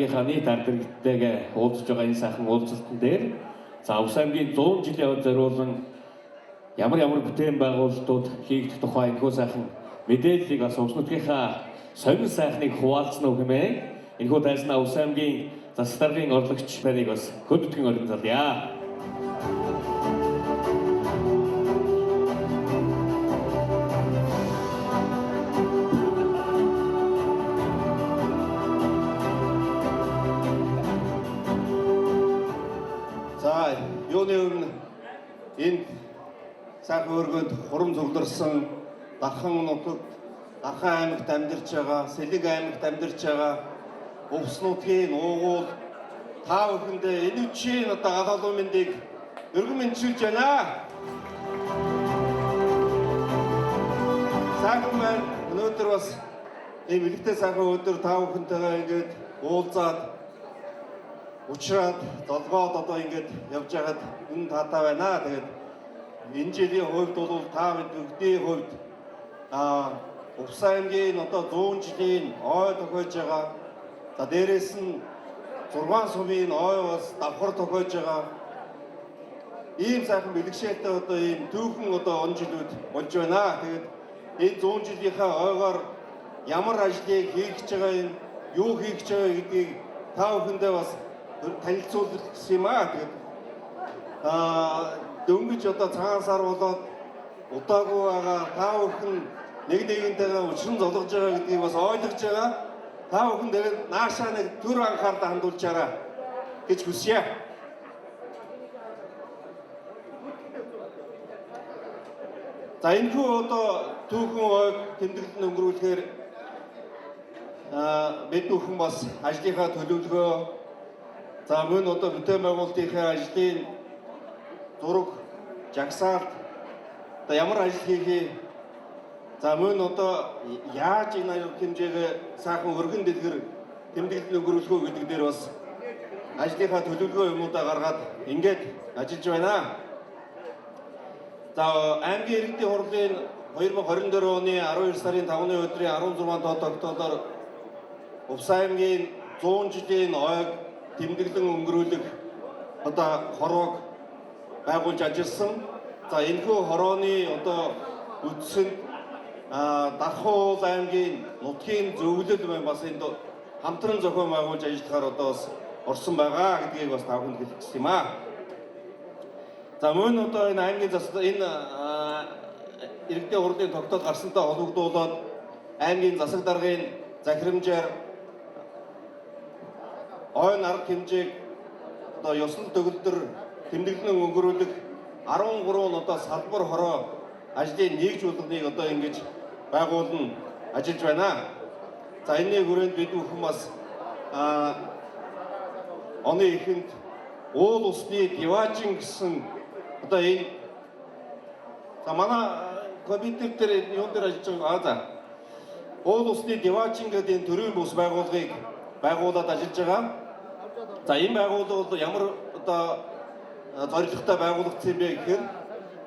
аймгийнхаа нийт ард иргэдтэйгээ уулзж байгаа энэ сайхан уулзалтан дээр за Увс аймгийн 100 жилийн хувьд зориулан ямар бүтээн байгуулалтууд хийгдэх тухай энэхүү сайхан мэдээллийг бас Увс нутгийнхаа сонин сайхныг хуваалцсан уу хэмээн энэхүү тайзнаа Увс аймгийн засаг даргын орлогч нарыг бас хөдөлгөн оролцуулъя. Юуны өмнө энэ сайхан өргөнд хурам зүглэрсэн Дархан нутагт, Дархан аймагт амьдарч байгаа, Сэлэг аймагт амьдарч байгаа Увс нутгийн уугуул та бүхэндээ энэ үчийн галалуу мэндийг өргөн мэдчилж байна. Сайхан байна. Өнөөдөр бас ийм илэгтэй сайхан өдөр та бүхэнтэйгээ ингээд уулзаад учраад долгоод одоо ингэж явж байгаад энэ таатай байна. Тэгээд энэ жилийн хувьд бол та бүдгийн хувьд Увс аймгийн одоо 100 жилийн ой тохиож байгаа. За дээрээс нь 6 сумын ой бас давхар тохиож байгаа. Ийм сайхан бэлгшээлтэй одоо ийм түүхэн одоо он жилүүд болж байна. Тэгээд энэ 100 жилийнхаа ойгоор ямар ажлыг хийх гэж байгаа юм, юу хийх гэж байгаа гэдгийг та бүхэндээ бас танилцуулах гэсэн юм аа. Тэгээд дөнгөж одоо цагаан сар болоод удаагүй байгаа та бүхэн нэгнтэйгээ уушран зологж байгаа гэдгийг бас ойлгож байгаа. Та бүхэн тэгээд наашаа нэг төр анхаарлаа хандуулчаарай гэж хүсье. За энэхүү одоо түүхэн ойг тэмдэглэн өнгөрүүлэхээр бид бүхэн бас ажлынхаа төлөвлөгөө за мөн одоо бүтээн байгуулалтынхаа ажлын зураг, жагсаалт одоо ямар ажил хийхээ за мөн одоо яаж энэ аюул хэмжээгээ сайхан өргөн дэлгэр тэмдэглэн өнгөрүүлэх үү гэдэг дээр бас ажлынхаа төлөвлөгөө юмудаа гаргаад ингээд ажиллаж байна. За аймгийн иргэдийн хурлын 2024 оны 12 сарын 5-ны өдрийн 16 доод тогтоолоор Увс аймгийн 100 жилийн ойг тэмдэглэн өнгөрүүлэх одоо хорвоог байгуулж ажилласан. За энэхүү хорооны одоо үдсэнд Дархан аймгийн нутгийн зөвлөл бас энд хамтран зохион байгуулж ажиллахаар одоо бас орсон байгаа гэдгийг бас та бүхэнд хэлэх гэсэн юм аа. За мөн одоо энэ аймгийн энэ иргэдийн хурлын тогтоол гарсантай холбогдуулаад аймгийн засаг даргын захирамжаар ойн арга хэмжээг одоо ёслол төгөлдөр тэмдэглэн өнгөрүүлэх 13 одоо салбар хороо ажлын нэгжүүлгыг одоо ингэж байгуулна ажиллаж байна. За энэний хүрээнд бид бүхэн бас оны эхэнд уул усны диваажин гэсэн одоо энэ за манай компьютер дээр юун дээр ажиллаж байгаа за уул усны диваажин гэдэг энэ төрийн бус байгууллагыг байгуулад ажиллаж байгаа. За энэ байгууллага бол ямар одоо зорилготой байгуулагдсан бэ гэхээр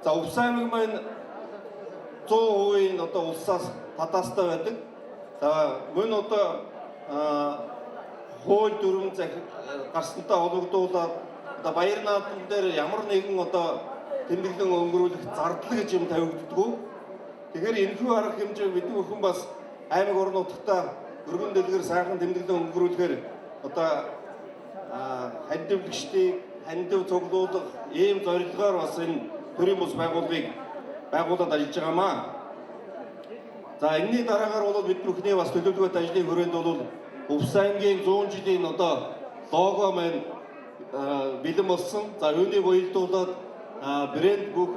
за Увс аймаг маань 100% одоо улсаас тадаастай байдаг. За мөн одоо хууль дүрм гарсантай холбогдуулаад одоо баяр наадам дээр ямар нэгэн одоо тэмдэглэн өнгөрүүлэх зардал гэж юм тавигддаггүй. Тэгэхээр энэхүү арга хэмжээ бид бүхэн бас аймаг орон нутгатаа өргөн дэлгэр сайхан тэмдэглэн өнгөрүүлэхээр одоо хандивлагчдыг хандив цуглуулах ийм зорилгоор бас энэ төрийн бус байгууллагыг байгуулад ажиллаж байгаамаа. За энэний дараагаар бол бид бүхний бас төлөвлөгөөт ажлын хүрээнд бол Увс аймгийн 100 жилийн одоо лого маань бэлэн болсон. За үүнийг уялдуулаад брэнд бүк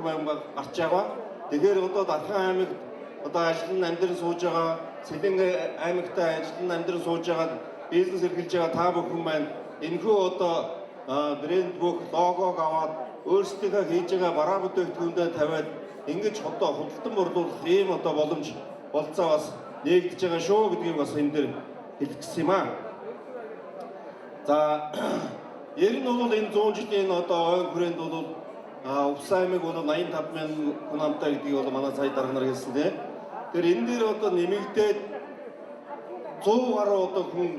гарч байгаа. Тэгэхээр одоо Дархан аймагт одоо ажиллан амьдран сууж байгаа, Сэлэн аймагтаа ажиллан амьдран сууж байгаа бизнес эрхэлж байгаа та бүхэн маань энэхүү одоо брэнд бүк логог аваад өөрсдийнхөө хийж байгаа бараа бүтээгдэхүүндээ тавиад ингэж одоо худалдан борлуулах ийм одоо боломж болцоо бас нээгдэж байгаа шүү гэдгийг бас энэ дээр хэлэх гэсэн юм аа. За ер нь бол энэ 100 жилийн одоо ойн хүрээнд бол Увс аймаг бол 85,000 хүн амтай гэдгийг бол манай сая дарга нар хэлсэн тийм. Тэгэхээр энэ дээр одоо нэмэгдээд 100 гаруй одоо хүн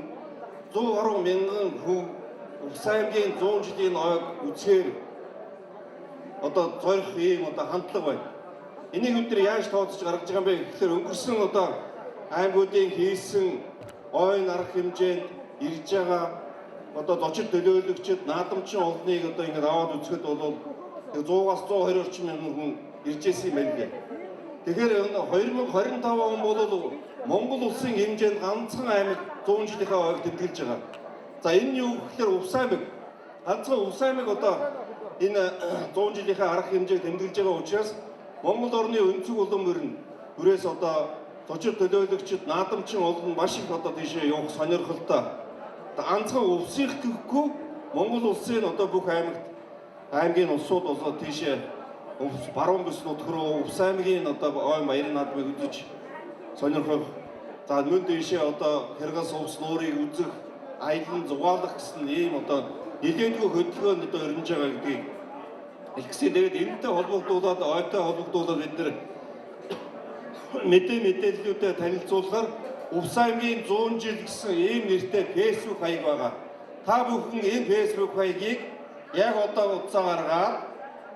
100 гаруй мянган хүн Увс аймгийн 100 жилийн ойг үзэхээр одоо зорих ийм одоо хандлага байна. Энийг бид нар яаж тооцож гаргаж байгаа юм бэ гэхээр өнгөрсөн одоо аймагуудын хийсэн ойн арга хэмжээнд ирж байгаа одоо зочид төлөөлөгчд наадамчин олныг одоо ингэж аваад үзэхэд бол 100-аас 120 орчим мянган хүн ирж ирсэн юм байна лээ. Тэгэхээр 2025 он бол Монгол улсын хэмжээнд ганцхан аймаг 100 жилийнхаа ойг тэмдэглэж байгаа. За энэ юу гэхээр Увс аймаг ганцхан Увс аймаг одоо энэ 100 жилийнхаа арга хэмжээг тэмдэглэж байгаа учраас Монгол орны өнцөг улам өрн бүрээс одоо зочид төлөөлөгчд наадамчин олон маш их одоо тийшээ явах сонирхолтой. Ганцхан Увсыг гэхгүй Монгол улсын одоо бүх аймгийн улсууд болоо тийшээ баруун бүс нутг руу Увс аймгийн одоо ой баярын наадмыг үзэж сонирхох. За мөн тийшээ одоо Хэргас увс нуурыг үзэх, аялан зугаалах гэсэн ийм одоо нэлээдгүй хөдөлгөөнд одоо өрнөж байгаа гэдгийг хэлсэн. Тэгээд энэтэй холбогдуулаад ойтой холбогдуулаад бид нар мэдээллүүдэд танилцуулахаар Увс аймгийн 100 жил гэсэн ийм нэртэй фэйсбүүк хаяг байгаа. Та бүхэн энэ фэйсбүүк хаягийг яг одоо утсаа гаргаад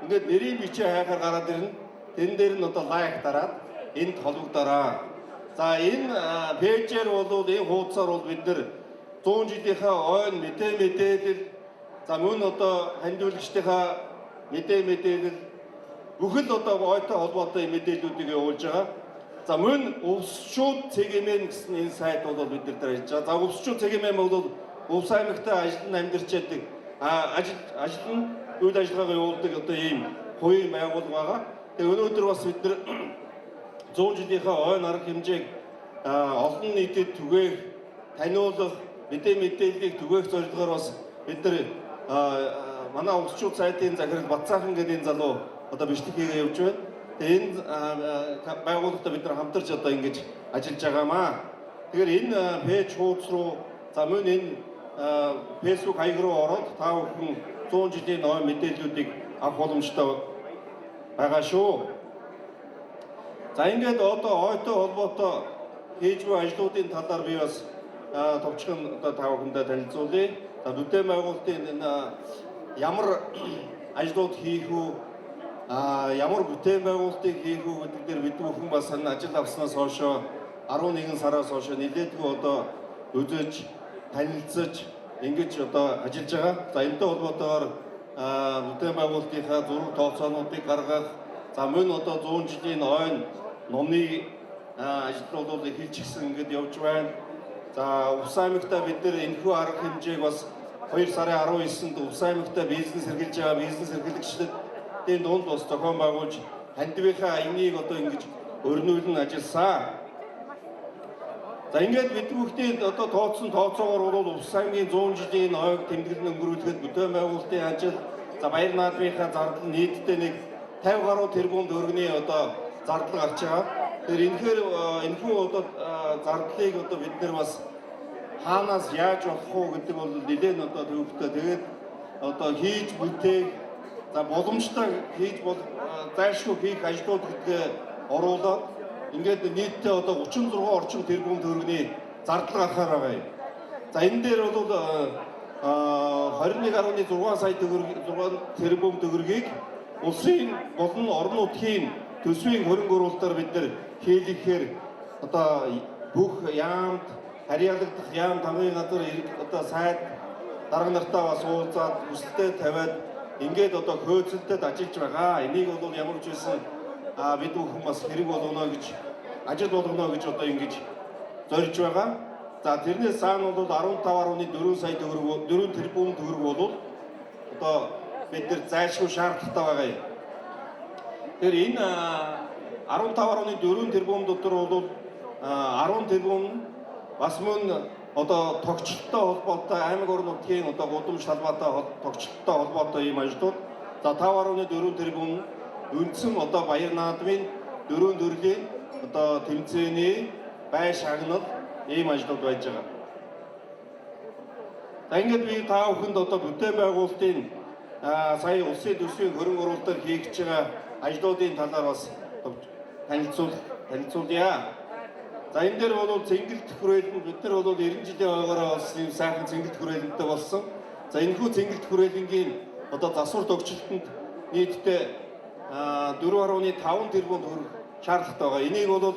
ингээд нэрийн бичээ хайхаар гараад ирнэ. Тэн дээр нь одоо лайк дараад энд холбогдороо. За энэ пэйжээр бол энэ хуудасаар бол бид нар 100 жилийнхаа ойн мэдээлэл за мөн одоо хандиулагчдынхаа мэдээлэл бүхэл одоо ойтой холбоотой мэдээллүүдийг явуулж байгаа. За мөн Увсчууд цэгмэн гэсэн энэ сайт бол бид нар хийж байгаа. За Увсчууд цэгмэн бол Увс аймагтаа ажиллан амьдарч яадаг ажил нь үйл ажиллагаагаа явуулдаг одоо ийм хувийн байгууллага байгаа. Тэгээ өнөөдөр бас бид нар 100 жилийнхаа ойн арга хэмжээг олон нийтэд түгээх, таниулах, мэдээллийг түгээх зорилгоор бас бид нар манай Увсчууд сайтын захирал Батцаахан гэдэг энэ залуу одоо бичлэг хийгээ явж байна. Тэгээ энэ байгууллагатай бид нар хамтарч одоо ингэж ажиллаж байгаамаа. Тэгэхээр энэ пэйж хуудас руу за мөн энэ фэйсбүүк хаяг руу ороод та бүхэн 100 жилийн ойн мэдээллүүдийг авах боломжтой байгаа шүү. За ингээд одоо ойтой холбоотой хийж буй ажлуудын талаар би бас товчхон одоо та бүхэндээ танилцуулъя. За бүтээн байгуулалтын энэ ямар ажлууд хийх үү, ямар бүтээн байгуулалтыг хийх үү гэдэг дээр бид бүхэн бас энэ ажил авснаас хойш 11 сараас хойш нэлээдгүй одоо үзэж, танилцаж ингэж одоо ажиллаж байгаа. За энэтэй холбоотойгоор бүтээн байгуулалтынхаа зураг тооцоонуудыг гаргах, за мөн одоо 100 жилийн ойн номны ажил бол эхэлчихсэн ингэж явж байна. За Увс аймагтаа бид нэр энэхүү арга хэмжээг бас 2 сарын 19-нд Увс аймагтаа бизнес эрхэлж байгаа бизнес эрхлэгчдийн дунд бас зохион байгуулж хандивынхаа аяныг одоо ингэж өрнүүлэн ажилласан. За ингээд бид бүхний одоо тооцсон тооцоогоор бол Увс аймгийн 100 жилийн ойг тэмдэглэн өнгөрүүлэхэд бүтээн байгуулалтын ажил за баяр наадмынхаа зардал нийтдээ нэг 50 гаруй тэрбум төгрөгийн одоо зардал гарч байгаа. Тэгэхээр энэхүү одоо зардлыг одоо бид нар бас хаанаас яаж олох уу гэдэг бол нэлээд одоо төвөгтэй. Тэгээд одоо хийж бүтээх за боломжтой хийж зайлшгүй хийх ажлууд гэдгээ оруулаад ингээд нийтдээ одоо 36 орчим тэрбум төгрөгийн зардал гаргахаар байгаа юм. За энэ дээр бол 21.6 сая тэрбум төгрөгийг улсын болон орон нутгийн төсвийн хөрөнгө оруулалтаар бид нар хийлгэхээр одоо бүх яамд харьяалагдах яам тамгын газар одоо сайд дарга нартаа бас уулзаад хүсэлтээ тавиад ингээд одоо хөөцөлдөд ажиллаж байгаа. Энийг бол ямар ч байсан бид бүхэн бас хэрэг болгоно гэж ажил болгоно гэж одоо ингэж зорж байгаа. За тэрнээс цаана бол 15.4 сая төгрөг 4 тэрбум төгрөг бол одоо бид нар зайлшгүй шаардлагатай байгаа юм. Тэгэхээр энэ 15.4 тэрбум дотор бол 10 тэрбум бас мөн одоо тогтчлолтой холбоотой аймаг орон нутгийн одоо гудамж талбайтай тогтчлолтой холбоотой ийм ажлууд за 5.4 тэрбум үндсэн одоо баяр наадмын 4 төрлийн одоо тэмцээний бай шагнал ийм ажлууд байж байгаа. За ингээд би та бүхэнд одоо бүтээн байгуулалтын сая улсын төсвийн хөрөнгө оруулалтаар хийх гэж байгаа ажлуудын талаар бас танилцуулъя. За энэ дээр бол цэнгэлт хүрээлэн бид нар бол 90 жилийн ойгоороо болсон юм сайхан цэнгэлт хүрээлэнтэй болсон. За энэхүү цэнгэлт хүрээлэнгийн одоо засвар төгсөлтөнд нийтдээ 4.5 тэрбум төгрөг шаардлагатай байгаа. Энийг бол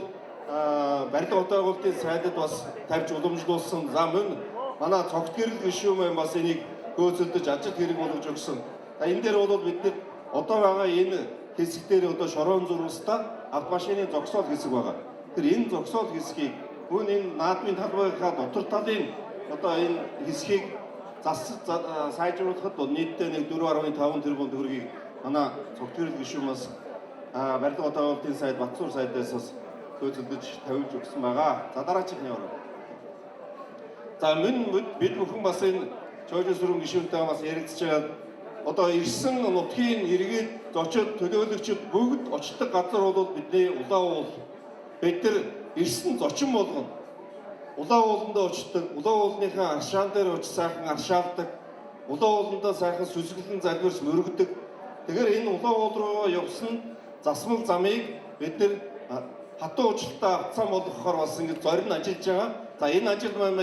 барилга утаагуулалтын сайдад бас тавьж уламжлуулсан. За мөн манай цогт гэрэл гишүүн бас энийг хөөцөлдөж ажил хэрэг болгож өгсөн. За энэ дээр бол бид нар одоо байгаа энэ хэсэг дээр одоо шорон зурвастаа автомашины зогсоол хэсэг байгаа. Тэр энэ зогсоол хэсгийг мөн энэ наадмын талбайхаа дотор талын одоо энэ хэсгийг сайжруулахад нийтдээ 4.5 тэрбум төгрөгийг манай цогт гэрэл гишүүн бас барилга утаагуулалтын сайд Батцуур сайдаас бас хөөцөлдөж тавьж өгсөн байгаа. За дараачихны ороо. За мөн бид бүхэн бас энэ Чойжин сүрэн гишүүнтэй бас ярилцж байгаа. Одоо ирсэн нутгийн иргэд, зочид, төлөөлөгчид бүгд очдог газар бол бидний улаан уул. Бид нар ирсэн зочин болгоно улаан ууландаа очдог, улаан уулныхаа аршаан дээр очиж сайхан аршаалдаг, улаан ууландаа сайхан сүсгэлэн залбирч мөрөгдөг. Тэгэхээр энэ улаан уул руу явсан засмал замыг бид нар хатуу уучлалтаа авцсан болгохоор бас ингэ зорин ажиллаж байгаа. За энэ ажил маань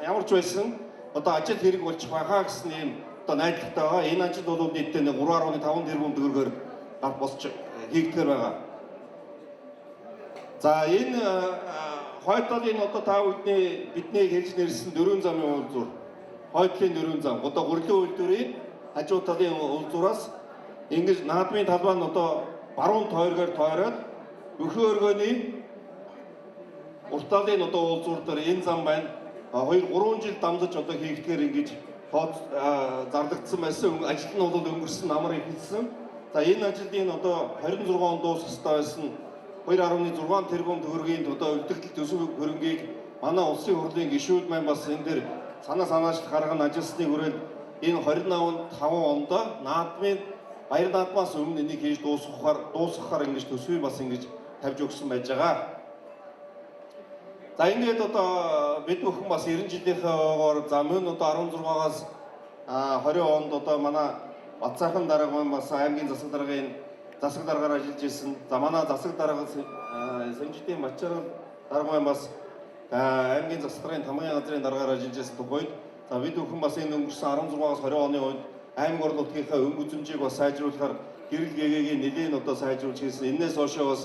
ямарч байсан одоо ажил хэрэг болж байгаа гэсэн юм одоо найдвартай байгаа. Энэ ажил бол нийтдээ 3.5 тэрбум төгрөгөөр гар босч хийгдгээр байгаа. За энэ хойдлын одоо та бидний хэлж нэрсэн 4 замын үйлдвэр, хойдлын 4 зам, одоо гурилан үйлдвэрийн хажуу талын үйлдвэраас ингэж наадмын талбай нь одоо баруун тойргоор тойроод өхөө өргөний урт талын одоо үйлдвэр дээр энэ зам байна. 2-3 жил дамжиж одоо хийгдэхээр ингэж зарлагдсан байсан. Ажил нь бол өнгөрсөн амар ихэлсэн. За энэ ажлын одоо 26 он дуусах ёстой байсан 2.6 тэрбум төгрөгийн одоо өлтгөл төсөв хөрөнгийг манай улсын хурлын гишүүд маань бас энэ дээр санаачлах гарган ажилласны хүрээнд энэ 25 онд наадмын баяр наадмаас өмнө энийг хийж дуусгахаар ингэж төсвийг бас ингэж тавьж өгсөн байж байгаа. За ингээд одоо бид бүхэн бас 90 жилийнхээ за мөн одоо 16-аас 20 онд одоо манай Батцаахан дарга маань бас аймгийн засаг даргаар ажиллаж ирсэн. За манай засаг дарга Санжидын Бачарал дарга маань бас аймгийн засаг даргын тамгын газрын даргаар ажиллаж ирсэн тухайд за бид бүхэн бас энэ өнгөрсөн 16-аас 20 оны үед аймаг орон нутгийнхаа өнгө үзэмжийг бас сайжруулахаар гэрэл гэгээгийн нэлээд одоо сайжруулж хийсэн. Энээс хойшоо бас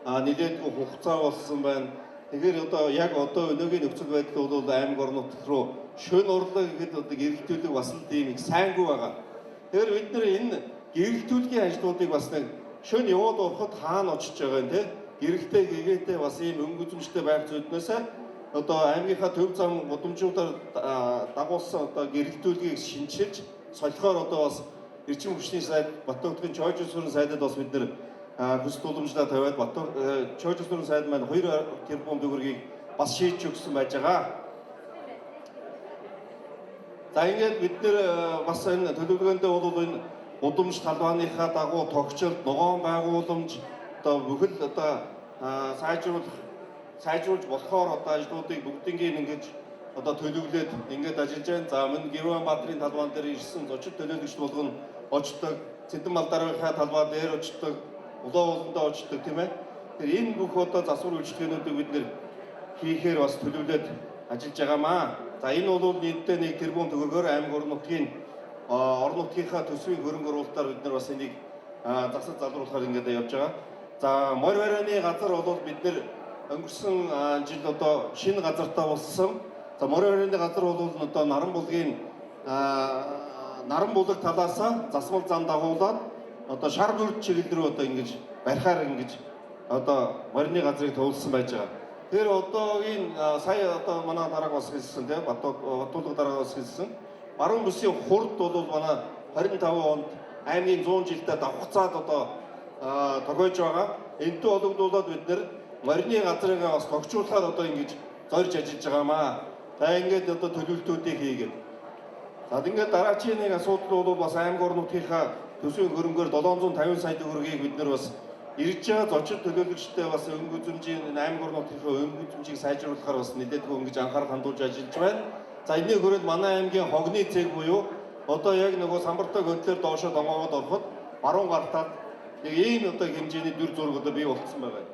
нэлээдгүй хугацаа болсон байна. Тэгэхээр одоо яг одоо өнөөгийн нөхцөл байдал бол аймаг орон нутг руу шөнө урлаг гэхэд одоо гэрэлтүүлэг бас л тийм их сайнгүй байгаа. Тэгэхээр бид нар энэ гэрэлтүүлгийн ажлуудыг бас нэг шөнө яваад ороход хаана очиж байгаа юм те гэрэлтэй гэгээтэй бас ийм өнгө үзэмжтэй байх зүйлнээс одоо аймгийнхаа төв зам гудамжуудаар дагуулсан одоо гэрэлтүүлгийг шинжилж солихоор одоо бас эрчим хүчний сайд Баттөөхтгийн Чойжин сүрэн сайдад бас бид нар хүсэлт уламжлалаа тавиад Чойжин сүрэн сайд маань 2 тэрбум төгрөгийг бас шийдэж өгсөн байж байгаа. За ингээд бид нэр бас энэ төлөвлөгөөндөө бол энэ удамж талбайныхаа дагуу тогтцол ногоон байгууламж одоо бүхэл одоо сайжруулж болохоор одоо ажлуудыг бүгднийг ингэж одоо төлөвлөд ингээд ажиллаж байна. За мөн Гэрвэн Баатрын талбайн дээр ирсэн зочид төлөөлөгч болгоно очдог, Цэдэн Малдаргийнхаа талбай дээр очдог, улаан ууландаа очдог тийм ээ. Тэр энэ бүх одоо засвар үйлчлэгээнүүдийг бид нэр хийхээр бас төлөвлөд ажиллаж байгаамаа. За энэ бол нийтдээ 1 тэрбум төгрөгөөр аймаг орон нутгийнхаа төсвийн хөрөнгө оруулалтаар бид нар бас энийг засаг залруулахаар ингээд явж байгаа. За морь барианы газар бол бид нэр өнгөрсөн жил одоо шинэ газартаа болсон. За морь барианы газар бол одоо наран булаг талаасаа засвал зам дагуулад одоо шар бүрд чиглэл рүү одоо ингэж барихаар ингэж одоо морины газрыг төвлөсөн байж байгаа. Тэр одоогийн сая одоо манай дарга бас хэлсэн тийм Баттуулга дарга бас хэлсэн. Баруун бүсийн хурд бол манай 25 онд аймгийн 100 жилдээ давхцаад одоо тогоож байгаа. Энтэй ологдуулаад бид нэр морины газрыг бас тогтчуулахаар одоо ингэж зорж ажиллаж байгаамаа. За ингээд одоо төлөвлөлтүүдийг хийгээд. За ингээд дараагийн нэг асуудал бол бас аймаг орон нутгийнхаа төсвийн хөрөнгөөр 750 сая төгрөгийг бид нар бас ирж байгаа зочид төлөөлөгчтэй бас өнгө үзэмжийн аймаг орон нутгийнхаа өнгө үзэмжийг сайжруулахаар бас нэлээдгүй ингэж анхаарал хандуулж ажиллаж байна. За энэний хүрээнд манай аймгийн хогны цэг буюу одоо яг нөгөө самбартай хөдлөөр доошоо домоогод ороход баруун гартаад нэг ийм одоо хэмжээний дүр зураг одоо бий болцсон байгаа.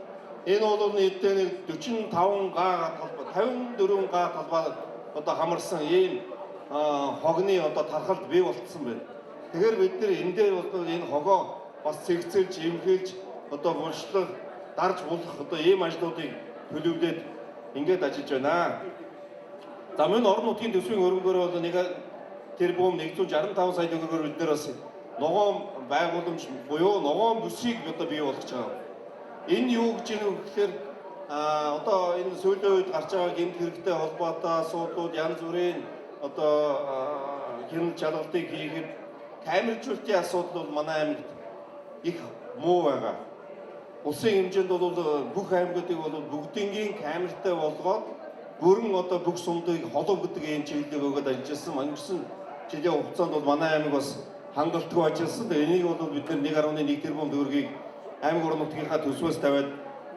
Энэ бол нийтдээ нэг 45 га талбай, 54 га талбай одоо хамарсан ийм хогны одоо тархалт бий болцсон байна. Тэгэхээр бид нэр энэ дээр бол энэ хогоо бас цэгцэлж, эмхэлж одоо булшлах, дарж болох одоо ийм ажлуудыг төлөвлөд ингээд ажиллаж байна. За мөн орон нутгийн төсвийн хөрөнгөөр бол нэг тэрбум 165 сая төгрөгөөр бид нэр бас ногоон байгууламж буюу ногоон бүсийг одоо бий болгож байгаа. Энэ юу гэж юм гэхээр одоо энэ сүүлийн үед гарч байгаа гэмт хэрэгтэй холбоотой асуудлууд янз бүрийн одоо хяналт чалгалтыг хийхэд камержуулалтын асуудал бол манай аймагт их муу байгаа. Улсын хэмжээнд бол бүх аймагуудыг бол бүгдийнгийн камертай болгоод бүрэн одоо бүх сумдыг холов гэдэг ийм чиглэлийг өгөөд ажилласан. Өнгөрсөн жилийн хугацаанд бол манай аймаг бас хангалтгүй ажилласан. Энийг бол бид 1.1 тэрбум төгрөгийг аймаг орон нутгийнхаа төсвөөс тавиад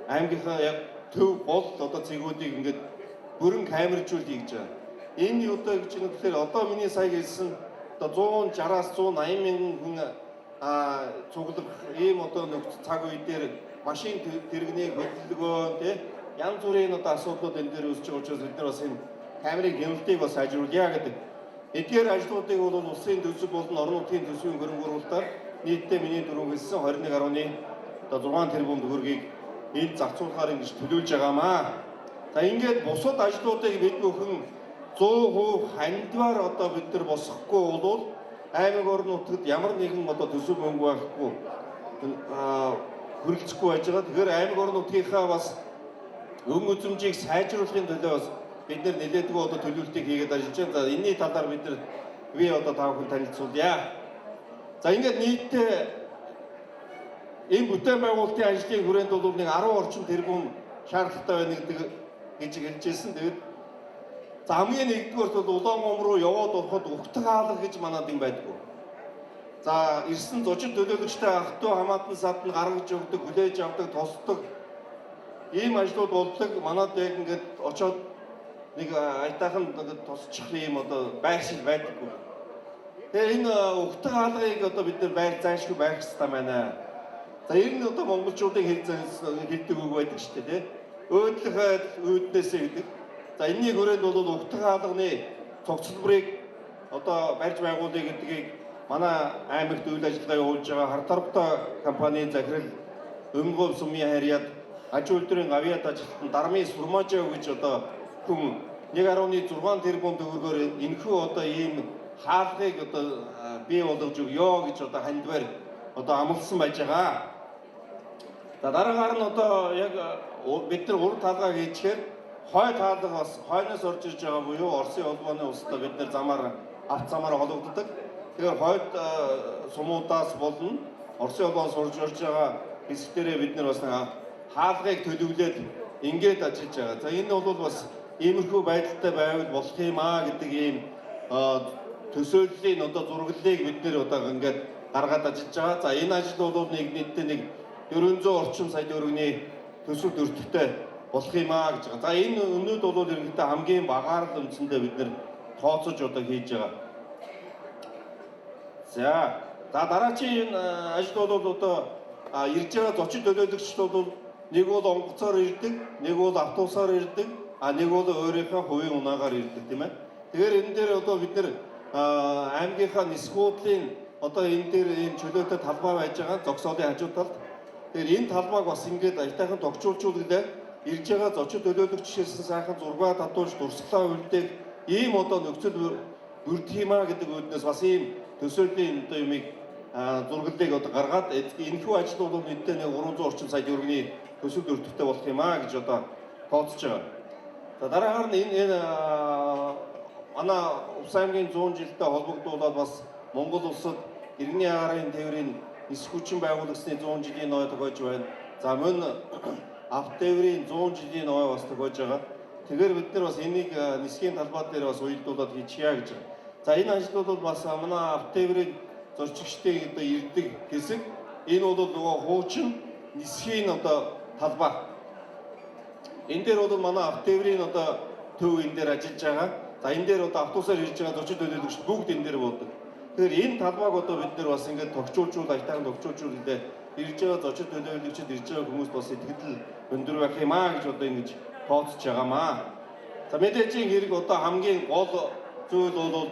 аймгийнхаа яг төв бол одоо цэгүүдийг ингээд бүрэн камержуул хийж байгаа. Энэ юу одоо гэж юм тэгэхээр одоо миний сая хэлсэн одоо 160-аас 180 мянган хүн цуглах ийм одоо нөхцөл цаг үе дээр машин тэрэгний хөдөлгөөн тий янз бүрийн одоо асуудлууд энэ дээр үүсэж байгаа учраас бид нар бас энэ камерын гэмтэлтийг бас ажиглая гэдэг. Эдгээр ажлуудыг бол улсын төсөв болон орон нутгийн төсвийн хөрөнгө оруулалтаар нийтдээ миний дөрөв хэлсэн 21.6 тэрбум төгрөгийг энд зарцуулахаар ингэж төлөвлөж байгаамаа. За ингээд бусад ажлуудыг бид бүхэн 100% хандвар одоо бид нар босгохгүй бол аймаг орон нутгад ямар нэгэн одоо төсөв мөнгө байхгүй хөрөлцөхгүй байж байгаа. Тэгэхээр аймаг орон нутгийнхаа бас өн үзэмжийг сайжруулахын төлөө бас бид нар нэлээдгүй одоо төлөвлөлтийг хийгээд ажиллаж байна. За энэний талаар бид нар одоо та бүхэн танилцуулъя. За ингээд нийтдээ энэ бүтээн байгуулалтын ажлын хүрээнд бол нэг 10 орчим тэрбум шаардлагатай байна гэж хэлжсэн. Тэгээд за хамгийн нэгдүгээрт бол Улаангом руу яваад ороход угтаг хаалга гэж манад юм байдгүй. За ирсэн зочид төлөөлөгчтэй ах トゥ хамаатан садд гаргаж өгдөг, хүлээж авдаг, тосдог ийм ажлууд болдог. Манад яг ингээд очоод нэг айтайхан тосчих ийм одоо байршил байдаггүй. Тэгээ энэ угтаг хаалгыг одоо бид нар байр зайлшгүй байх хэрэгтэй байна. За ер нь одоо монголчуудын хэлдэг үг байдаг шүү дээ. Өөдлөх айл өөднөөсөө гэдэг. За энэний хүрээнд бол угтаг хаалганы цогцлборыг одоо барьж байгуулъя гэдгийг манай аймагт үйл ажиллагаа явуулж байгаа Хартарбта компанийн захирал Өмгөв сумын харьяат аж үйлдвэрийн гавьяат ажилтан Дармын Сурмажаа гэж одоо хүн 1.6 тэрбум төгрөгөөр энэхүү одоо ийм хаалгыг одоо бий болгож өгөө гэж одоо хандвар одоо амласан байж байгаа. За дараагаар нь одоо яг бид нар урд хаалгаа хийчихээр хойд хаалга бас хойноос орж ирж байгаа буюу Оросын холбооны улстай бид нар авт замаар холбогддог. Тэгэхээр хойд сумуудаас болон Оросын холбоос орж байгаа хэсгээрээ бид нар бас хаалгыг төлөвлөөд ингээд ажиллаж байгаа. За энэ бол бас иймэрхүү байдалтай байвал болох юм аа гэдэг ийм төсөөллийн одоо зураглалыг бид нэр одоо ингээд гаргаад ажиллаж байгаа. За энэ ажил бол нэг нийтдээ 400 орчим сая төгрөгийн төсөв төртөгтэй болох юм аа гэж байгаа. За энэ өнөөд бол ерөнхийдөө хамгийн багаар л үндсэндээ бид нэр тооцож одоо хийж байгаа. За дараагийн ажил бол одоо ирж байгаа зочин төлөөлөгчд бол нэг бол онгоцоор ирдэг, нэг бол автобусаар ирдэг, нэг бол өөрийнхөө хувийн унаагаар ирдэг тийм ээ. Тэгэхээр энэ дээр одоо бид нэр аймгийнхаа нисхүүлийн одоо энэ дээр ийм чөлөөтэй талбай байж байгаа зогсоолын хажуу талд. Тэгэхээр энэ талбайг бас ингээд аятайхан тогтчуулжуулаад ирж байгаа зочин төлөөлөгчдөөс сайхан зураг татуулж дурсгалаа үлдээх ийм одоо нөхцөл бүрдэх юм а гэдэг үүднээс бас ийм төсөөлийн одоо юмыг зургалыг одоо гаргаад энэхүү ажил бол нийтдээ 300 орчим сая төгрөгийн төсөв төртөгтэй болох юм а гэж одоо тооцож байгаа. За дараагаар нь энэ манай Увс аймгийн 100 жилдээ холбогдуулаад бас Монгол улсад иргэний агаарын тээврийн нисэх хүчин байгуулагчны 100 жилийн ной тохиож байна. За мөн авт тээврийн 100 жилийн ной бас тохиож байгаа. Тэгэхээр бид нар бас энийг нисхийн талбай дээр бас уялдуулаад хийчихье гэж байна. За энэ ажил бол бас манай авт тээврийн зорчигчдын одоо ирдэг хэсэг. Энэ бол нөгөө хуучин нисхийн одоо талбай. Энэ дээр бол манай авт тээврийн одоо төв энэ дээр ажиллаж байгаа. За энэ дээр одоо автобусаар ирж байгаа зочин төлөөлөгч бүгд энэ дээр буудаг. Тэгэхээр энэ талбайг одоо бид нар бас ингээд тогтчуулжуул аятайхан тогтчуулжуулдээ ирж байгаа зочин төлөөлөгчд ирж байгаа хүмүүс бас итгэл өндөр байх юм аа гэж одоо ингэж тооцож байгаамаа. За мэдээж хэрэг одоо хамгийн гол зүйл бол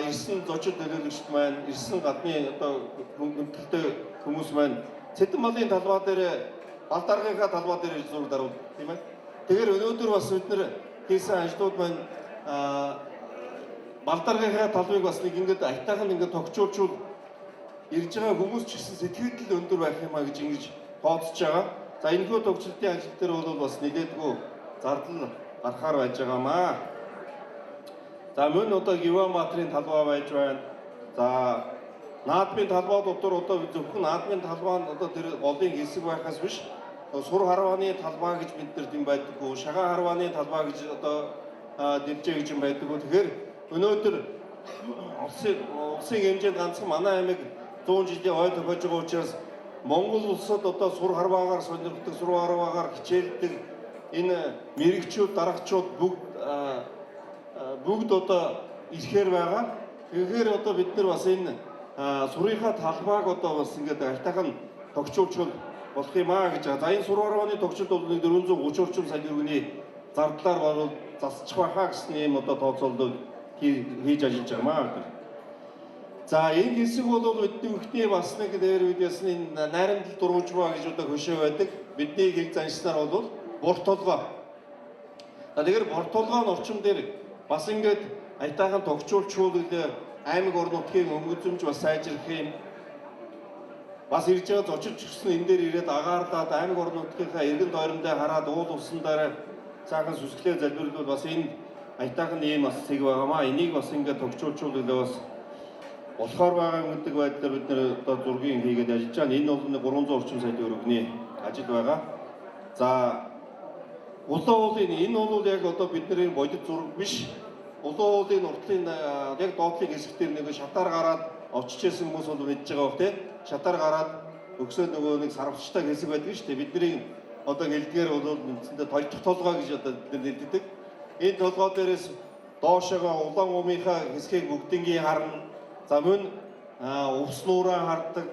ирсэн зочид төлөөлөгчд маань, ирсэн гадны одоо хөнгөлөлттэй хүмүүс маань Цэдэн малын талбай дээр, бал даргынхаа талбай дээр иж зураг даруул тийм ээ. Тэгэхээр өнөөдөр бас бид нэр хийсэн ажлууд маань бал даргынхаа талбайг бас нэг ингэж айтайхан ингэж тогтчуулчул ирж байгаа хүмүүс ч гэсэн сэтгэл өндөр байх юм а гэж ингэж тооцож байгаа. За энэхүү тогтчлтын ажил дээр бол бас нэлээдгүй зардал гарахаар байж байгаамаа. За мөн одоо Гиваматрын талбай байж байна. За наадмын талбай дотор одоо зөвхөн наадмын талбай одоо тэр голын хэсэг байхаас биш сур харвааны талбай гэж бид нар тийм байдаггүй, шагаан харвааны талбай гэж одоо дэмжээ гэж юм байдаггүй. Тэгэхээр өнөөдөр улсын хэмжээнд ганцхан манай аймаг 100 жилийн ой тохиож байгаа учраас Монгол улсад одоо сур харваагаар сонирхдаг, сур харваагаар хичээлдэг энэ мэрэгчүүд, дарагчид бүгд одоо ирэхээр байгаа. Тэгэхээр одоо бид нар бас энэ сурынхаа талбайг одоо бас ингээд айтайхан тогтчуулж болох юм аа гэж. За энэ сур харвааны тогтчлт бол 430 орчим сая төгрөгийн зардлаар бол засчих байхаа гэсэн юм одоо тооцоолдог хийж ажиллаж байгаа маа. За энэ хэсэг бол бидний бүхний бас нэг дээр үед ясны найрамдал дургуужбаа гэж одоо хөшөө байдаг. Бидний хэл заншснаар бол бурт толгой. Тэгэхээр бурт толгойн орчим дээр бас ингээд айтайхан тогтчуулчвал аймаг орон нутгийн өнгөцөмж бас сайжрах юм. Бас ирж байгаа зочид ч гэсэн энэ дээр ирээд агаарлаад аймаг орон нутгийнхаа эргэн тойрондоо хараад уул усан дараа цаахан сүсглээ залбирлууд бас энэ айтайхан ийм бас зэг байгаамаа. Энийг бас ингээд тогтчуулчвал бас болохоор байгаа гэдэг байдлаар бид нэр одоо зургийг хийгээд ажиллаж байгаа. Энэ бол 300 орчим сая төгрөгийн ажил байгаа. За улаан уулын энэ бол яг одоо бидний бодит зураг биш. Улаан уулын уртлын яг доотлын хэсгээр нэг шатаар гараад очиж исэн хүмүүс бол мэдж байгаа бох тий. Шатаар гараад өгсөө нөгөө нэг сарвчтай хэсэг байдаг шүү дээ. Бидний одоо гэлдгээр бол үндсэндээ толдох толгой гэж одоо бид нэрлэдэг. Энэ толгой дээрээс доошоогоо улаан уумынхаа хэсгийг бүгднийг харна. За мөн увс нуураа хардаг.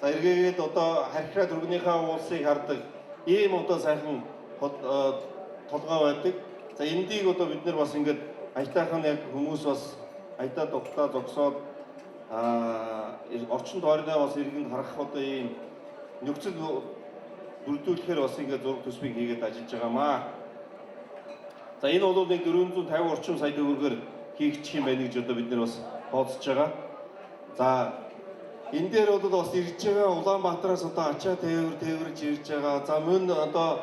За эргээгээд одоо харьхаа дөргөнийхөө уулсыг хардаг. Ийм одоо сайхан толгой байдаг. За эндийг одоо бид нар бас ингээд айтайхан яг хүмүүс бас айтаа дугтаа зогсоод орчин тойрноо бас иргэнд харах одоо ийм нөхцөл бүрдүүлэхээр бас ингээд зураг төсвийг хийгээд ажиллаж байгаамаа. За энэ бол нэг 450 орчим сая төгрөгөөр хийгдчих юм байна гэж одоо бид нар бас тооцож байгаа. За энэ дээр бол бас ирж байгаа Улаанбаатараас одоо ачаа тээвэрж ирж байгаа. За мөн одоо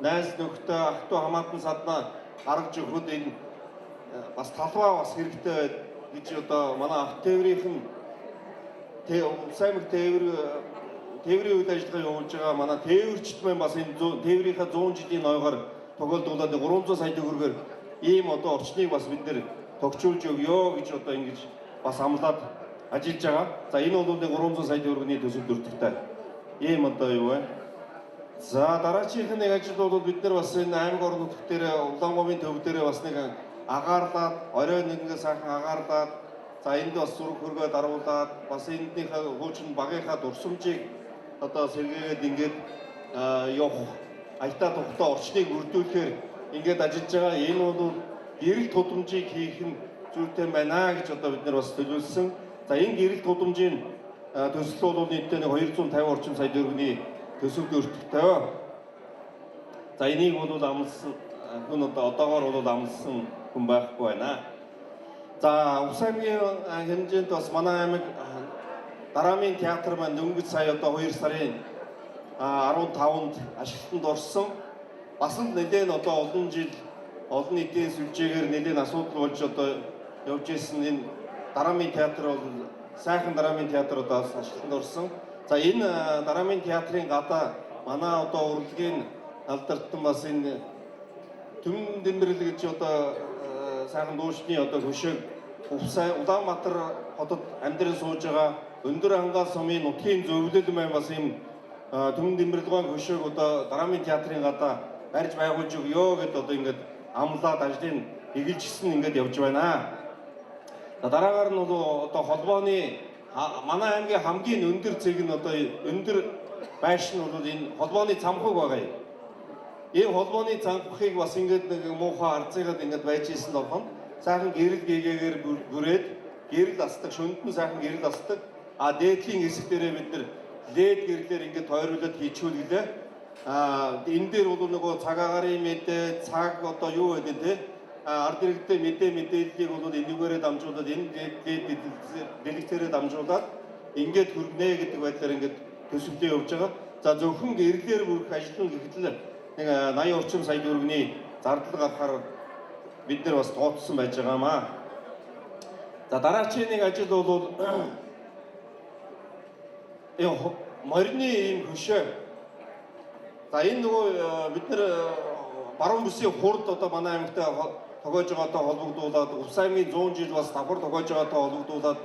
найз нөхдөд ах トゥ хамаатан саднаа гаргаж өгөхөд энэ бас талбай бас хэрэгтэй гэж одоо манай ах тээврийнхэн саймаг тээврийн үед ажиллагаа явуулж байгаа манай тээвэрчд маань бас энэ тээврийнхаа 100 жилийн нойгоор тохиолдуулаад 300 сая төгрөгөөр ийм одоо орчныг бас бид нэр тогтчуулж өгөө гэж одоо ингэж бас амлаад ажиллаж байгаа. За энэ бол 300 сая төгрөгийн төсөв дүртэгтэй. Ийм одоо юу вэ? За дараачих нэг ажил бол бид нар бас энэ аймаг орон нутг дээр Улаанговын төв дээр бас нэг агаарлаад орой нэгнээс сайхан агаарлаад за энд бас зураг хөргөө даруулаад бас энднийхээ хуучин багийнхаа дурсамжийг одоо сэргээгээд ингээд явах айтаа тухтай орчныг бүрдүүлэхээр ингээд ажиллаж байгаа. Энэ бол гэрэл тудамжийг хийх нь зүйтэй байна гэж одоо бид нар бас төлөвлөсөн. За энэ гэрэл тудамжийн төсөл бол нийтдээ 250 орчим сая төгрөгийн төсөв дүртэгтэй. За энийг бол амлсан хүн одоогоор бол амлсан хүн байхгүй байна. За Увс аймгийн хэмжээнд бас манай аймаг Дараамын театр маань дөнгөж сая одоо 2 сарын 15-нд ашиглалтанд орсон. Бас л нэлээд одоо олон жил олон нийтийн сүлжээгээр нэлээд асуудал болж одоо явж исэн энэ Дараамын театр бол сайхан Дараамын театр одоо ашиглалтанд орсон. За энэ Дараамын театрын гадаа манай одоо урлагийн алдартай бас энэ Түмэн Дэмбэрэл гэж одоо сайхан дуушны одоо хөшөөг Улаанбаатар хотод амьдран сууж байгаа өндөр ангаа сумын нутгийн зөвлөл маань бас ийм Түмэн Дэмбэрэлгоон хөшөөг одоо Дараамын театрын гадаа барьж байгуулж өгөө гэдээ одоо ингээд амлаад ажлыг эгэлжсэн ингээд явж байна. За дараагаар нь бол одоо холбооны манай аймгийн хамгийн өндөр зэг нь одоо өндөр байш нь бол энэ холбооны цамхаг байгаа юм. Энэ холбооны цамхагыг бас ингээд нэг муухай арцыгаад ингээд байж исэн болохоор сайхан гэрэл гээгээр бүрээд гэрэл астдаг, шөнөд нь сайхан гэрэл астдаг. А дээдлийн хэсэг дээрээ бид нар лед гэрлэр ингээд тойруулаад хийчихүүлгэлээ. Энэ дээр бол нөгөө цаг агарын мэдээ, цаг одоо юу гэдэг те ард иргэдээ мэдээллийг бол энэгээрээ дамжуулаад энэ дэлгэцээрээ дамжуулаад ингээд хүргэнэ гэдэг байдлаар ингээд төсөвлөө явуулж байгаа. За зөвхөн гэрлэр бүрэх ажил нь гэхэд л нэг 80 орчим сая төгрөгийн зардал гарахаар бид нар бас тооцсон байж байгаамаа. За дараагийн нэг ажил бол морины ийм хөшөө. За энэ нөгөө бид нар баруун бүсийн хурд одоо манай аймагт тогоож байгаатай холбогдуулаад Увс аймгийн 100 жил бас давхар тогоож байгаатай холбогдуулаад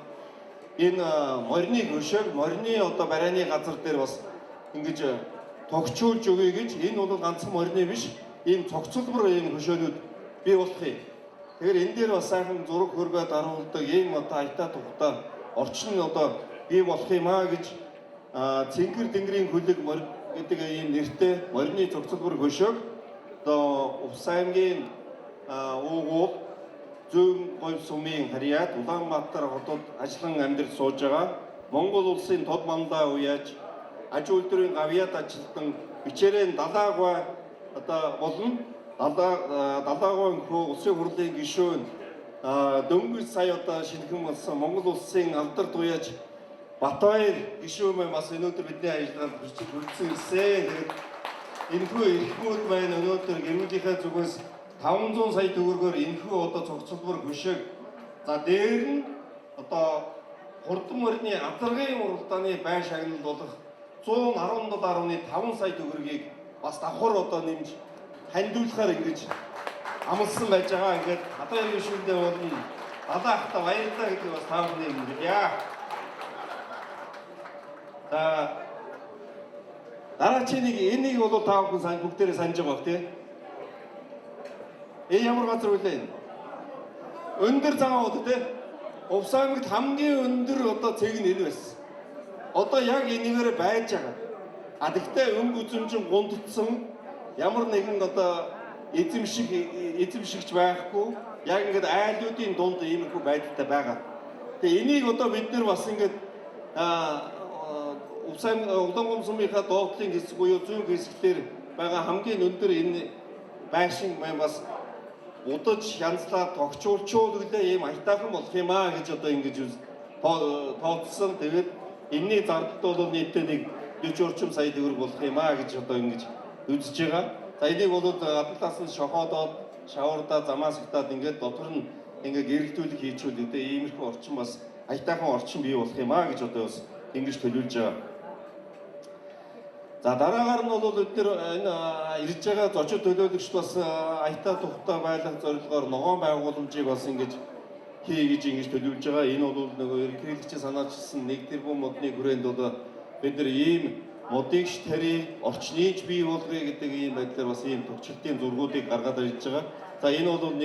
энэ морины хөшөөг морины одоо барайны газар дээр бас ингэж тогтчуулж өгье гэж энэ бол ганцхан морины биш ийм цогцлбор ийм хөшөөнүүд бий болох юм. Тэгэхээр энэ дээр бас сайхан зураг хөргөө даруулдаг ийм одоо аятаа тухтай орчин одоо бий болох юм аа гэж Цэнгэр тэнгэрийн хөлөг гэдэг ийм нэртэй морины цогцлбор хөшөөг одоо Увс аймгийн уугуул зүүн говь сумын харьяат Улаанбаатар хотод ажиллан амьдарч сууж байгаа Монгол улсын тод мандаа уяаж аж үйлдвэрийн гавьяат ажилтан бичээрэн далаагва одоо болон далаагва хөө улсын хурлын гишүүн дөнгөж сая одоо шинэхэн болсон Монгол улсын алдарт уяаж Батбаяр гишүүн маань бас өнөөдөр бидний ажиллагаанд хүрсэн ирсэн. Тэгээд энэхүү эрхмүүд маань өнөөдөр гэрүүлийнхээ зүгээс 500 сая төгрөгөөр энэхүү одоо цогцлбор хөшөөг за дээр нь одоо хурдан морины азаргын уралдааны бай шагнал болох 117.5 сая төгрөгийг бас давхар одоо нэмж хандуулахаар ингэж амласан байж байгаа. Ингээд хадаа гишүүндээ болно. Далаа хата баярлалаа гэдэг бас таамаг юм гэлээ. За дараагийн нэг энийг бол та бүхэн бүгдээрээ санаж байгаа бох тий. Ямар газар үлээ? Өндөр цагаан уу тий. Увс аймагт хамгийн өндөр одоо цэг нь энэ байсан. Одоо яг энэгээр байж байгаа. Гэхдээ өнгө үзэмжин гундцсан ямар нэгэн одоо эзэмшигч байхгүй яг ингээд айлуудын дунд иймэрхүү байдалтай байгаа. Тэгээ энийг одоо бид нар бас ингээд Увс аймгийн Улаанбаатар сумынхаа доотлын хэсэг буюу зүүн хэсгээр байгаа хамгийн өндөр энэ байшин маань бас удаж янзлаад тогтчуулчул гэлээ ийм аятайхан болох юм аа гэж одоо ингэж тооцсон. Тэгээд энэний зардал бол нийтдээ нэг 40 орчим сая төгрөг болох юм аа гэж одоо ингэж үзэж байгаа. За энийг бол гадаадаас нь шохоодоод шавардаа замаас хатаад ингээд дотор нь ингээд гэрэлтүүлэг хийчихвэл иймэрхүү орчин бас аятайхан орчин бий болох юм аа гэж одоо бас ингэж төлөвлөж байгаа. За дараагаар нь бол бид нэр энэ ирж байгаа зочид төлөөлөгчд бас аятаа тухтай байлгах зорилгоор ногоон байгууламжийг бас ингэж хий гэж ингэж төлөвлөж байгаа. Энэ бол нөгөө ерөнхийлөгчийн санаачилсан 1 тэрбум модны хүрээнд бол бид нар ийм модыг тари орчныг бий болгоё гэдэг ийм байдлаар бас ийм төвчлөлтийн зургуудыг гаргаад ирж байгаа. За энэ бол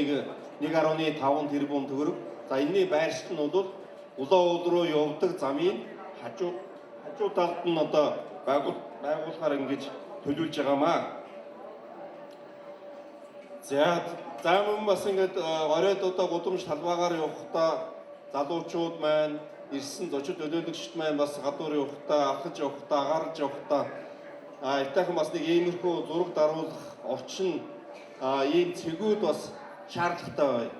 1.5 тэрбум төгрөг. За энэний байршил нь бол улаан уул руу явдаг замын хажуу талд нь одоо байгуулахаар ингэж төлөвлөж байгаамаа. За мөн бас ингээд оройд одоо гудамж талбайгаар явахдаа залуучууд маань ирсэн зочид төлөөлөгчд маань бас гадуур явахдаа алхаж явахдаа агарч явахдаа итайхан бас нэг иймэрхүү зураг даруулах орчин ийм цэгүүд бас шаардлагатай байна.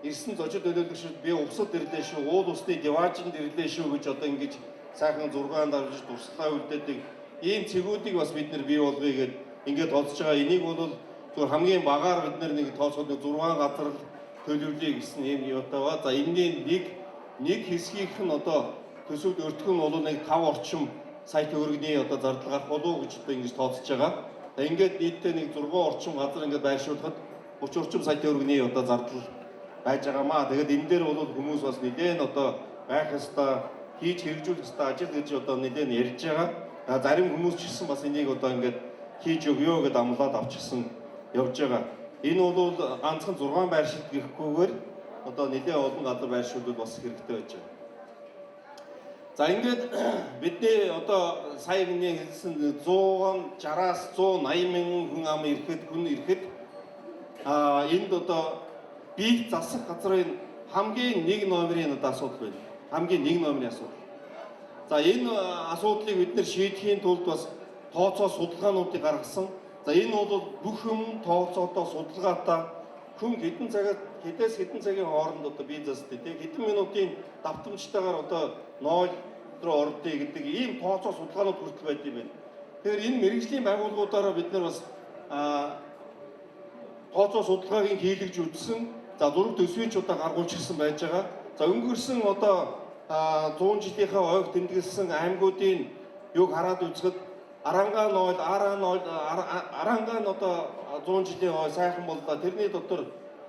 Ирсэн зочид төлөөлөгчд би усад ирлээ шүү, уул усны диваажинд ирлээ шүү гэж одоо ингэж сайхан зургаан дарж дурслаа үлдээдэг ийм цэгүүдийг бас бид нар бий болгоё гэд ингээд тооцож байгаа. Энийг бол зөвхөн хамгийн багаар бид нар нэг тооцоод 6 газар төлөвлөе гэсэн ийм юутай ба. За энэний нэг хэсгийнх нь одоо төсөвд өртгөн бол нэг 5 орчим сая төгрөгийн одоо зардал гарах болов уу гэж одоо ингэж тооцож байгаа. Ингээд нийтдээ нэг 6 орчим газар ингээд байршуулахад 30 орчим сая төгрөгийн одоо зардал байж байгаамаа. Тэгээд энэ дээр бол хүмүүс бас нэлээд одоо байх ёстой, хийж хэрэгжүүлэх ёстой ажил гэж одоо нэлээд ярьж байгаа. Зарим хүмүүс ч гэсэн бас энийг одоо ингээд хийж өгөө гэдээ амлаад авчихсан явж байгаа. Энэ бол ганцхан 6 байршилт гэхгүйгээр одоо нэлээд олон газар байршуулбал бас хэрэгтэй байж байгаа. За ингээд бидний одоо сая миний хэлсэн 160-аас 180 мянган хүн ам ирэхэд энд одоо бие засах газрын хамгийн нэг номерын одоо асуудал байна. Хамгийн нэг номерын асуудал. За энэ асуудлыг бид нэр шийдэхийн тулд бас тооцоо судалгаануудыг гаргасан. За энэ бол бүх юм тооцоодоо судалгаатай хүн хэдэн цагаас хэдэн цагийн хооронд одоо бие засдаг тийм хэдэн минутын давтамжтайгаар одоо 0 руу ордё гэдэг ийм тооцоо судалгаанууд хүртэл байд юм байна. Тэгэхээр энэ мэрэгжлийн байгууллагуудаараа бид нар бас тооцоо судалгааг хийлгэж үзсэн. За зураг төсвийчудаа гаргуулчихсан байж байгаа. За өнгөрсөн одоо 100 жилийнхаа ойг тэмдэглэсэн аймагуудын юг хараад үзэхэд Аранга 0, Аранга нь одоо 100 жилийн ой сайхан боллоо. Тэрний дотор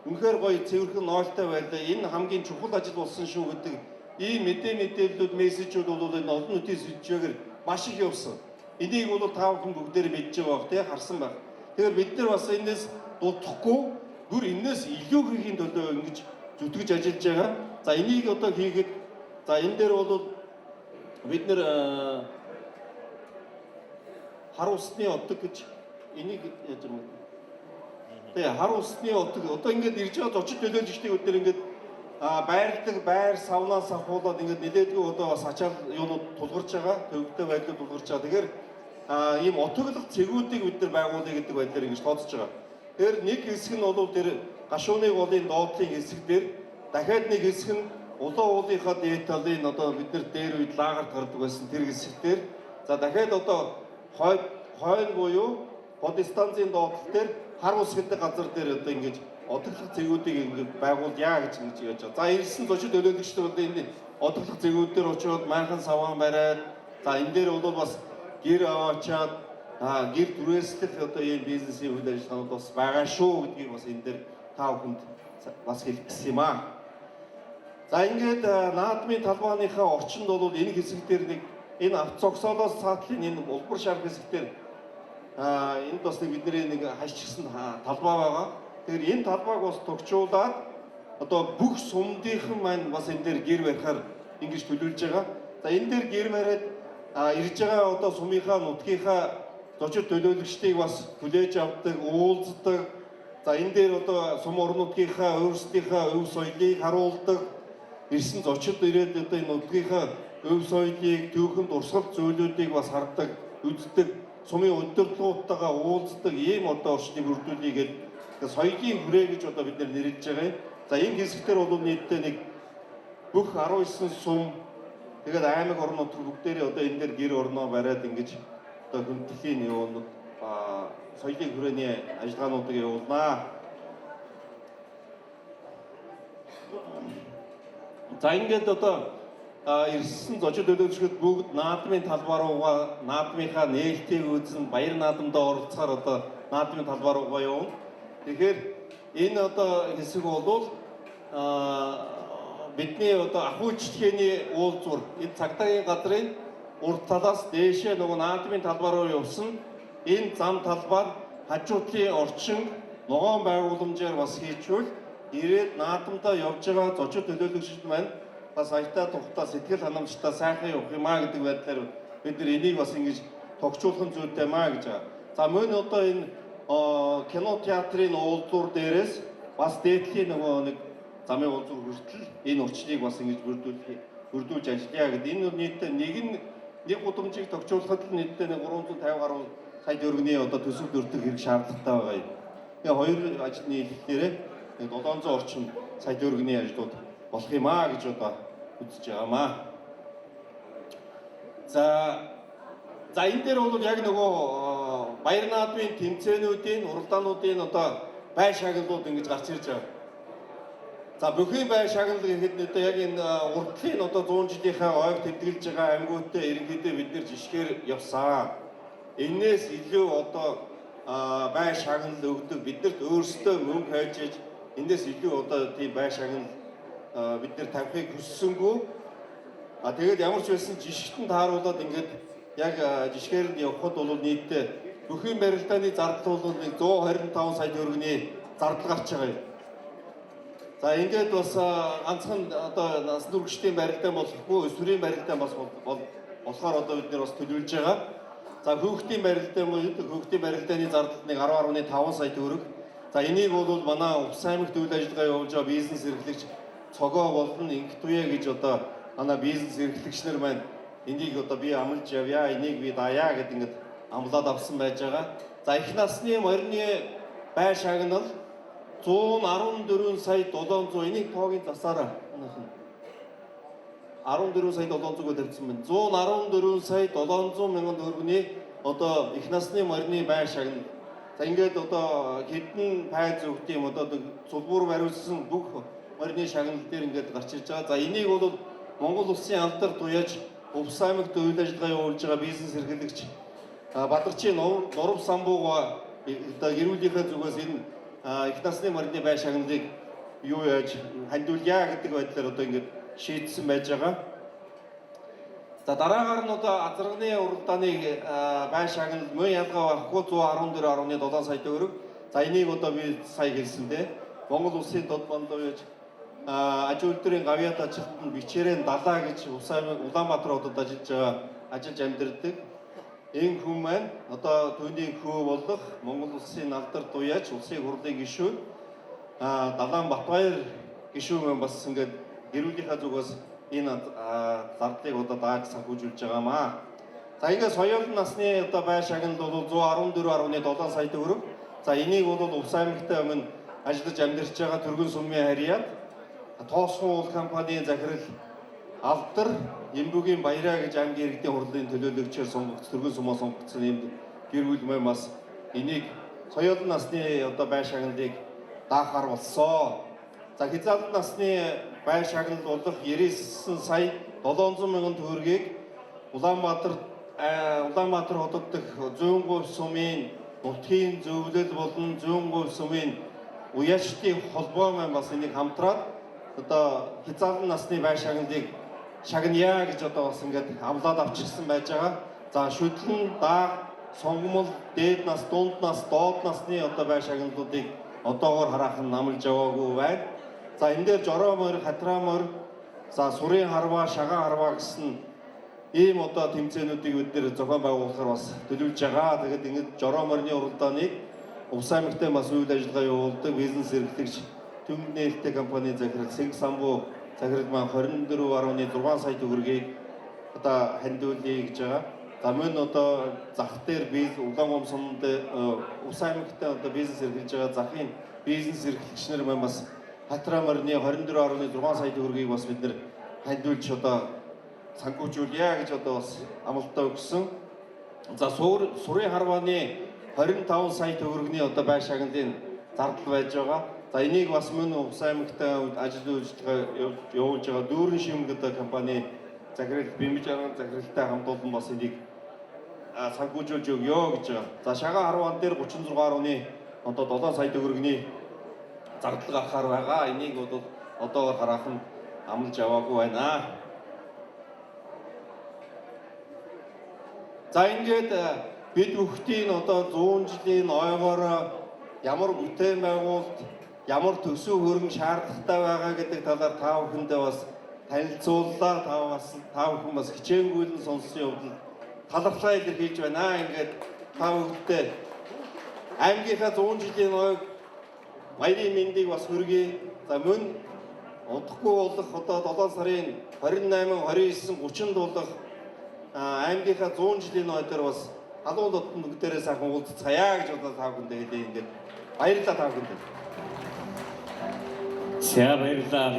үнэхээр гоё цэвэрхэн нойлтой байлаа. Энэ хамгийн чухал ажил болсон шүү гэдэг ийм мэдээллүүд, мессежүүд бол энэ олон нийтийн сэдвээр маш их явсан. Энийг бол та бүхэн бүгдээр мэдж байгаа бох, тий харсан баг. Тэгэхээр бид нар бас энэс дутхгүй бүр энэс илүү хийхийн төлөө ингэж зүтгэж ажиллаж байгаа. За энийг одоо хийхэд за энэ дээр бол бид нэр хар усны отог гэж энийг яаж юм бэ? Тэгээ хар усны отог одоо ингэж ирж байгаа зочид төлөөлөгчдийн өдөр ингэж байрладаг байр савнаас ахуулаад ингэж нилээдгүй одоо бас ачаал юунууд тулгарч байгаа, төвөгтэй байдлаар тулгарч байгаа. Тэгэхээр ийм отоглох цэгүүдийг бид нар байгуулъя гэдэг байдлаар ингэж тооцож байгаа. Тэгэхээр нэг хэсэг нь бол тэр гашууны голын доотлын хэсэг дээр дахиад нэг хэсэг нь улаан уулынхаа дээд талын одоо бид нар дээр үед лагерт гардаг байсан тэр хэсэг дээр за дахиад одоо хойно буюу подстанцийн доотлол дээр хар ус гэдэг газар дээр одоо ингэж одоглох зэгүүдийг ингэж байгуулъя гэж ингэж яаж байгаа. За ирсэн зочид төлөөлөгчдөө бол энэ одоглох зэгүүд дээр очиод майхан саван бариад за энэ дээр бол бас гэр аваачаад гэр түрээслэх одоо ийм бизнесийн үйл ажиллагаанууд бас байгаа шүү гэдгийг бас энэ дээр та бүхэнд бас хэлэх гэсэн юм аа. За ингээд наадмын талбайныхаа орчинд бол энэ хэсэг дээр нэг энэ автоцогсоолоос цаатлын энэ улбар шар хэсэг дээр энд бас нэг бидний нэг хашчихсан талбай байгаа. Тэгэхээр энэ талбайг бас тогтчуулаад одоо бүх сумдынхан маань бас энэ дээр гэр барихаар ингэж төлөвлөж байгаа. За энэ дээр гэр бариад ирж байгаа одоо сумынхаа нутгийнхаа зочид төлөөлөгчдийг бас хүлээж авдаг, уулздаг. За энэ дээр одоо сум орон нутгийнхаа өөрсдийнхээ өв соёлыг харуулдаг. Ирсэн зочид ирээд одоо энэ нутгийнхаа өв соёлыг, түүхэнд урсгал зүйлүүдийг бас хардаг, үздэг, сумын удирдлагуудтайгаа уулздаг ийм одоо орчныг бүрдүүлээгээд соёлын хүрээ гэж одоо бид нэрлэж байгаа юм. За энэ хэсгээр бол нийтдээ нэг бүх 19 сум тэгээд аймаг орон нутг бүгдээрээ одоо энэ дээр гэр орноо бариад ингэж одоо хүндэтгэлийн юунууд соёлын хүрээний ажиллагаануудыг явуулнаа. За ингээд одоо ирсэн зочид төлөөлөгчид бүгд наадмын талбай руугаа наадмынхаа нээлтийг үзэн баяр наадамдаа оролцохоор одоо наадмын талбай руугаа явна. Тэгэхээр энэ одоо хэсэг бол бидний одоо ахуйчдгээний уулзвар энэ цагдаагийн газрын урд талаас дээшээ нөгөө наадмын талбай руу явсан энэ зам талбайд хажуудлын орчин ногоон байгууламжаар бас хийчвэл ирээд наадамдаа явж байгаа зочид төлөөлөгчид маань бас аятаа тухта сэтгэл ханамжтай сайхан явах юмаа гэдэг байдлаар бид нар энийг бас ингэж тогтчуулах зүйтэй маа гэж байгаа. За мөн одоо энэ кино театрын уулзвар дээрээс бас дээдлийн нөгөө нэг замын уулзвар хүртэл энэ орчныг бас ингэж бүрдүүлж ажиллая гэдэг. Энэ нийтдээ нэг гудамжийг тогтчуулахад л нийтдээ 350 гаруй сая төгрөгийн одоо төсөв дөрдөг хэрэг шаардлагатай байгаа юм. Тэгээ хоёр ажлын нийлэлээр 700 орчим сая төгрөгийн ажлууд болох юм аа гэж одоо үзэж байгаамаа. За энэ дээр бол яг нөгөө баяр наадмын тэмцээнүүдийн уралдаануудын одоо бай шагналууд ингэж гарч ирж байгаа. За бүхий бай шагнал гэхэд одоо яг энэ урдлын одоо 100 жилийнхаа ойг тэмдэглэж байгаа аймагуудтай ерөнхийдөө бид нэр жишгээр явсан. Энээс илүү одоо бай шагнал өгдөг биднэрт өөрсдөө мөнгө хайж энээс илүү одоо тийм бай шагнал бид нар тавихыг хүссэнгүй. Тэгээд ямар ч байсан жишгтэн тааруулаад ингээд яг жишгээр нь явхад бол нийтдээ бүхий барилдааны зардал бол 125 сая төгрөгийн зардал гарч байгаа юм. За ингээд бас ганцхан одоо нас дүргчдийн барилдаан болохгүй өсвөрийн барилдаан бас болохоор одоо бид нэр бас төлөвлөж байгаа. За хүүхдийн барилдаан хүүхдийн барилдааны зардал нэг 10.5 сая төгрөг. За энийг бол манай Увс аймагт үйл ажиллагаа явуулж байгаа бизнес эрхлэгч цогоо болон Инх туяа гэж одоо манай бизнес эрхлэгч нар маань энийг одоо би амлаж явъя, энийг би даяа гэдэг ингээд амлаад авсан байж байгаа. За их насны морины бай шагнал 114 сая 700 энийг тоогийн засаараа 14 сая 700-г тавьсан байна. 114 сая 700 мянган төгрөгийн одоо их насны морины бай шагнал. За ингээд одоо хэдэн пайз өгд юм одоо цулбуур бариулсан бүх морины шагнал дээр ингээд гарч иж байгаа. За энийг бол Монгол Улсын алдар туяаж Увс аймагт үйл ажиллагаа явуулж байгаа бизнес эрхлэгч Бадарчин Нурав Самбууга одоо гэрүүлийнхээ зүгээс энэ их насны морины бай шагналыг юу яаж хандуулъя гэдэг байдлаар одоо ингээд шийдсэн байж байгаа. За дараагаар нь одоо азарганы уралдааны бай шагнал мөн ялгаа байхгүй 114.7 сая төгрөг. За энийг одоо би сая хэлсэндээ Монгол Улсын дод бандууж аж үйлдвэрийн гавьяат ажилтнанд бичээрэн далаа гэж Увс аймаг Улаанбаатар хотод ажиллаж амьдардаг. Энэ хүн маань одоо түүний хүү болох Монгол Улсын алдар туяаж улсын хурлын гишүүн Далаан Батбаяр гишүүн маань бас ингээд гэрүүлийнхаа зүгээс энэ зардлыг одоо дааж санхүүжүүлж байгаамаа. За ингээд соёлын насны одоо бай шагнал бол 114.7 сая төгрөг. За энийг бол Увс аймагтаа өмнө ажиллаж амьдарч байгаа Түргэн сумын харьяат Тоосхон уул компанийн захирал Алдар Эмбүгийн Баяраа гэж аймгийн иргэдийн хурлын төлөөлөгчөөр сонгогдсон Түргэн сумаа сонгогдсон юм гэр бүл маань бас энийг соёлын насны одоо бай шагналыг даахаар болсон. За хязгаарлалт насны бай шагнал болох 99 сая 700 мянган төгрөгийг Улаанбаатар хотод дэх 100% сумын нутгийн зөвлөл болон 100% сумын уяачдын холбоо маань бас энийг хамтраад одоо хязгаарлалт насны бай шагналыг шагная гэж одоо бас ингээд амлаад авчирсан байж байгаа. За шүтлэн, дааг, сонгомол, дээд нас, дунд нас, доод насны одоо бай шагналуудыг одоогоор хараахан амлаж яваагүй байна. За энэ дээр жороо морь, хатраа морь, за сурын харваа, шагаан харваа гэсэн ийм одоо тэмцээнүүдийг бид нэр зохион байгуулахаар бас төлөвлөж байгаа. Тэгээд ингээд жороо морины уралдааныг Увс аймагтаа бас үйл ажиллагаа явуулдаг бизнес эрхлэгч Төмөн нээлттэй компанийн захирал Сэнг Самбуу захирал маань 24.6 сая төгрөгийг одоо хандуулъя гэж байгаа. За мөн одоо зах дээр Улаанбаатар сумд Увс аймагтаа одоо бизнес эрхэлж байгаа захын бизнес эрхлэгч нар маань бас хатраа морины 24.6 сая төгрөгийг бас бид нэр хандуулж одоо санхүүжүүлъя гэж одоо бас амлалтаа өгсөн. За сурын харвааны 25 сая төгрөгийн одоо бай шагналын зардал байж байгаа. За энийг бас мөн Увс аймагтаа ажил үйлчлэгээ явуулж байгаа Дүүрэн Шимэг одоо компани захирал Бэмж арган захиралтай хамтуулан бас энийг санхүүжүүлж өгье гэж байгаа. За шагаан харваан дээр 36.7 сая төгрөгийн зардал гарахаар байгаа. Энийг бол одоогоор хараахан амлаж яваагүй байна. За ингээд бид бүхдийн одоо 100 жилийн ойгоор ямар бүтээн байгуулалт, ямар төсөв хөрөнгө шаардлагатай байгаа гэдэг талаар та бүхэндээ бас танилцууллаа. Та бүхэн бас хичээнгүйлэн сонссон явдал талархлаа илэрхийлж байна. Ингээд та бүхэндээ аймгийнхаа 100 жилийн ойг баярын мэндийг бас хүргэе. За мөн удахгүй болох одоо 7 сарын 28, 29, 30-нд болох аймгийнхаа 100 жилийн ой дээр бас халуун дотн бүгдээрээ сайхан уулзцаая гэж одоо та бүхэндээ хэлээ. Ингээд баярлалаа та бүхэнд. За баярлалаа.